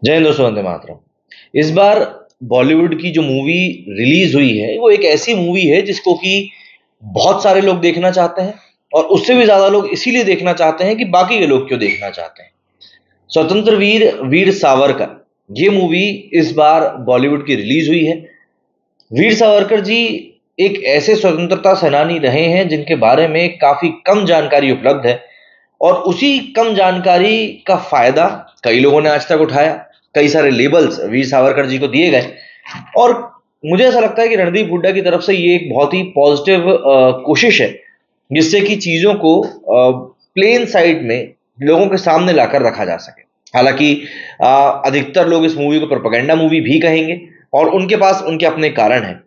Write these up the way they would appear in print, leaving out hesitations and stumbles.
जय हिंद दोस्तों, वंदे मातरम। इस बार बॉलीवुड की जो मूवी रिलीज हुई है वो एक ऐसी मूवी है जिसको कि बहुत सारे लोग देखना चाहते हैं। और उससे भी ज्यादा लोग इसीलिए देखना चाहते हैं कि बाकी के लोग क्यों देखना चाहते हैं। स्वतंत्र वीर वीर सावरकर, ये मूवी इस बार बॉलीवुड की रिलीज हुई है। वीर सावरकर जी एक ऐसे स्वतंत्रता सेनानी रहे हैं जिनके बारे में काफी कम जानकारी उपलब्ध है। और उसी कम जानकारी का फायदा कई लोगों ने आज तक उठाया। कई सारे लेबल्स वीर सावरकर जी को दिए गए। और मुझे ऐसा लगता है कि रणदीप हुड्डा की तरफ से ये एक बहुत ही पॉजिटिव कोशिश है, जिससे कि चीजों को प्लेन साइड में लोगों के सामने लाकर रखा जा सके। हालांकि अधिकतर लोग इस मूवी को प्रोपेगेंडा मूवी भी कहेंगे और उनके पास उनके अपने कारण हैं।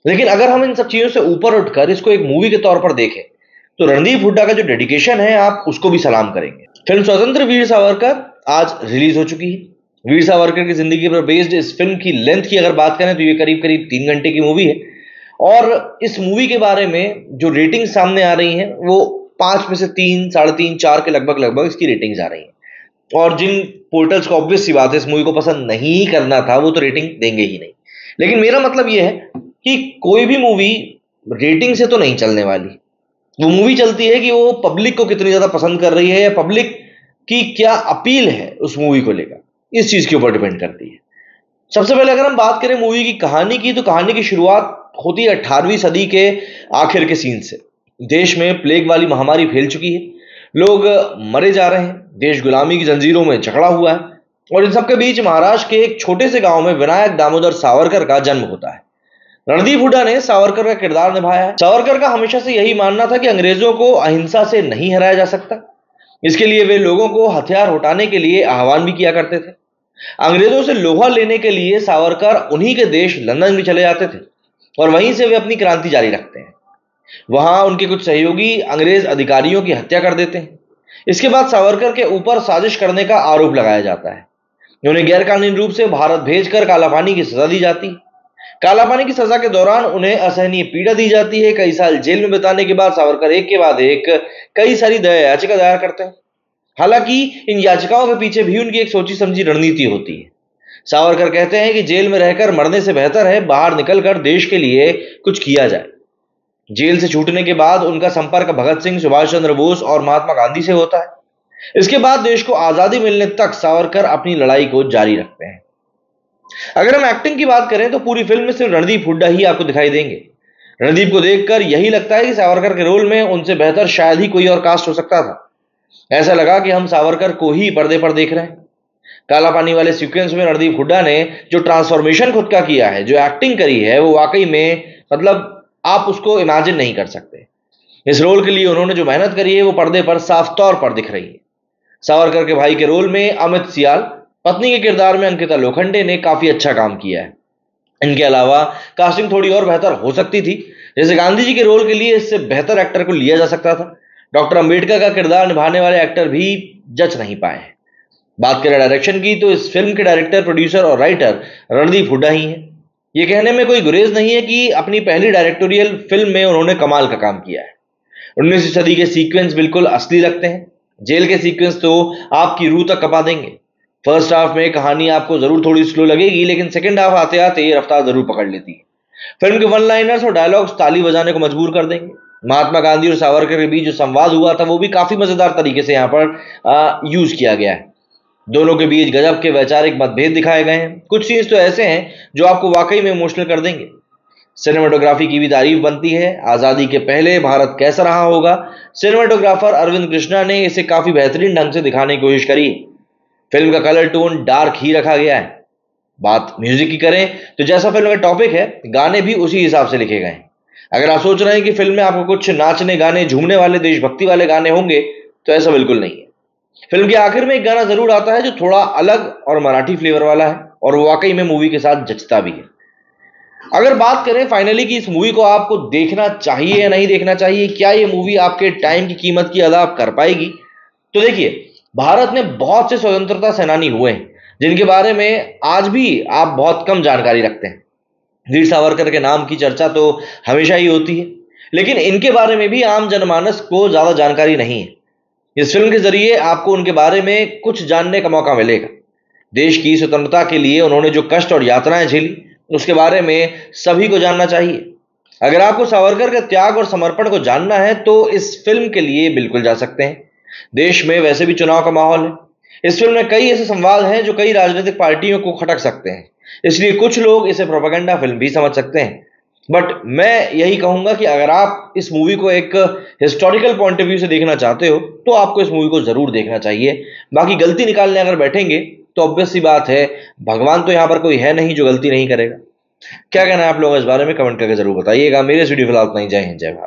लेकिन अगर हम इन सब चीजों से ऊपर उठकर इसको एक मूवी के तौर पर देखें तो रणदीप हुड्डा का जो डेडिकेशन है आप उसको भी सलाम करेंगे। फिल्म स्वतंत्र वीर सावरकर आज रिलीज हो चुकी है। वीर सावरकर की जिंदगी पर बेस्ड इस फिल्म की लेंथ की अगर बात करें तो ये करीब करीब 3 घंटे की मूवी है। और इस मूवी के बारे में जो रेटिंग सामने आ रही है वो 5 में से 3, 3.5, 4 के लगभग लगभग इसकी रेटिंग्स आ रही है। और जिन पोर्टल्स को ऑब्वियस सी बात है इस मूवी को पसंद नहीं करना था वो तो रेटिंग देंगे ही नहीं। लेकिन मेरा मतलब यह है कि कोई भी मूवी रेटिंग से तो नहीं चलने वाली। वो मूवी चलती है कि वो पब्लिक को कितनी ज्यादा पसंद कर रही है या पब्लिक की क्या अपील है उस मूवी को लेकर, इस चीज के ऊपर डिपेंड करती है। सबसे पहले अगर हम बात करें मूवी की कहानी की तो कहानी की शुरुआत होती है 18वीं सदी के आखिर के सीन से। देश में प्लेग वाली महामारी फैल चुकी है, लोग मरे जा रहे हैं, देश गुलामी की जंजीरों में जकड़ा हुआ है। और इन सबके बीच महाराष्ट्र के एक छोटे से गांव में विनायक दामोदर सावरकर का जन्म होता है। रणदीप हुड्डा ने सावरकर का किरदार निभाया है। सावरकर का हमेशा से यही मानना था कि अंग्रेजों को अहिंसा से नहीं हराया जा सकता। इसके लिए वे लोगों को हथियार उठाने के लिए आह्वान भी किया करते थे। अंग्रेजों से लोहा लेने के लिए सावरकर उन्हीं के देश लंदन भी चले जाते थे और वहीं से वे अपनी क्रांति जारी रखते हैं। वहां उनके कुछ सहयोगी अंग्रेज अधिकारियों की हत्या कर देते हैं। इसके बाद सावरकर के ऊपर साजिश करने का आरोप लगाया जाता है। उन्हें गैरकानूनी रूप से भारत भेजकर कालापानी की सजा दी जाती है। कालापानी की सजा के दौरान उन्हें असहनीय पीड़ा दी जाती है। कई साल जेल में बिताने के बाद सावरकर एक के बाद एक कई सारी दया याचिका दायर करते हैं। हालांकि इन याचिकाओं के पीछे भी उनकी एक सोची समझी रणनीति होती है। सावरकर कहते हैं कि जेल में रहकर मरने से बेहतर है बाहर निकलकर देश के लिए कुछ किया जाए। जेल से छूटने के बाद उनका संपर्क भगत सिंह, सुभाष चंद्र बोस और महात्मा गांधी से होता है। इसके बाद देश को आजादी मिलने तक सावरकर अपनी लड़ाई को जारी रखते हैं। अगर हम एक्टिंग की बात करें तो पूरी फिल्म में सिर्फ रणदीप हुड्डा ही आपको दिखाई देंगे। रणदीप को देखकर यही लगता है कि सावरकर के रोल में उनसे बेहतर शायद ही कोई और कास्ट हो सकता था। ऐसा लगा कि हम सावरकर को ही पर्दे पर देख रहे हैं। काला पानी वाले सीक्वेंस में रणदीप हुड्डा ने जो ट्रांसफॉर्मेशन खुद का किया है, जो एक्टिंग करी है, वो वाकई में मतलब आप उसको इमेजिन नहीं कर सकते। इस रोल के लिए उन्होंने जो मेहनत करी है वो पर्दे पर साफ तौर पर दिख रही है। सावरकर के भाई के रोल में अमित सियाल, पत्नी के किरदार में अंकिता लोखंडे ने काफी अच्छा काम किया है। इनके अलावा कास्टिंग थोड़ी और बेहतर हो सकती थी। जैसे गांधी जी के रोल के लिए इससे बेहतर एक्टर को लिया जा सकता था। डॉक्टर अंबेडकर का किरदार निभाने वाले एक्टर भी जच नहीं पाए हैं। बात करें डायरेक्शन की तो इस फिल्म के डायरेक्टर, प्रोड्यूसर और राइटर रणदीप हुड्डा ही हैं। ये कहने में कोई गुरेज नहीं है कि अपनी पहली डायरेक्टोरियल फिल्म में उन्होंने कमाल का काम किया है। 19वीं सदी के सीक्वेंस बिल्कुल असली लगते हैं। जेल के सीक्वेंस तो आपकी रूह तक कपा देंगे। फर्स्ट हाफ में कहानी आपको जरूर थोड़ी स्लो लगेगी, लेकिन सेकंड हाफ आते आते ये रफ्तार जरूर पकड़ लेती है। फिल्म के वन लाइनर्स और डायलॉग्स ताली बजाने को मजबूर कर देंगे। महात्मा गांधी और सावरकर के बीच जो संवाद हुआ था वो भी काफी मजेदार तरीके से यहाँ पर यूज किया गया है। दोनों के बीच गजब के वैचारिक मतभेद दिखाए गए हैं। कुछ सीन्स तो ऐसे हैं जो आपको वाकई में इमोशनल कर देंगे। सिनेमाटोग्राफी की भी तारीफ बनती है। आजादी के पहले भारत कैसा रहा होगा, सिनेमाटोग्राफर अरविंद कृष्णा ने इसे काफी बेहतरीन ढंग से दिखाने की कोशिश करी है। फिल्म का कलर टोन डार्क ही रखा गया है। बात म्यूजिक की करें तो जैसा फिल्म का टॉपिक है, गाने भी उसी हिसाब से लिखे गए हैं। अगर आप सोच रहे हैं कि फिल्म में आपको कुछ नाचने गाने, झूमने वाले, देशभक्ति वाले गाने होंगे, तो ऐसा बिल्कुल नहीं है। फिल्म के आखिर में एक गाना जरूर आता है जो थोड़ा अलग और मराठी फ्लेवर वाला है और वो वाकई में मूवी के साथ जचता भी है। अगर बात करें फाइनली कि इस मूवी को आपको देखना चाहिए या नहीं देखना चाहिए, क्या ये मूवी आपके टाइम की कीमत की अदा कर पाएगी, तो देखिए, भारत में बहुत से स्वतंत्रता सेनानी हुए हैं जिनके बारे में आज भी आप बहुत कम जानकारी रखते हैं। वीर सावरकर के नाम की चर्चा तो हमेशा ही होती है, लेकिन इनके बारे में भी आम जनमानस को ज्यादा जानकारी नहीं है। इस फिल्म के जरिए आपको उनके बारे में कुछ जानने का मौका मिलेगा। देश की स्वतंत्रता के लिए उन्होंने जो कष्ट और यातनाएं झेली, उसके बारे में सभी को जानना चाहिए। अगर आपको सावरकर के त्याग और समर्पण को जानना है तो इस फिल्म के लिए बिल्कुल जा सकते हैं। देश में वैसे भी चुनाव का माहौल है। इस फिल्म में कई ऐसे संवाद हैं जो कई राजनीतिक पार्टियों को खटक सकते हैं, इसलिए कुछ लोग इसे प्रोपेगेंडा फिल्म भी समझ सकते हैं। बट मैं यही कहूंगा कि अगर आप इस मूवी को एक हिस्टोरिकल पॉइंट ऑफ व्यू से देखना चाहते हो तो आपको इस मूवी को जरूर देखना चाहिए। बाकी गलती निकालने अगर बैठेंगे तो ऑब्वियस सी बात है, भगवान तो यहां पर कोई है नहीं जो गलती नहीं करेगा। क्या कहना है आप लोगों को इस बारे में, कमेंट करके जरूर बताइएगा। मेरे इस वीडियो फिलहाल इतना ही। जय हिंद, जय भारत।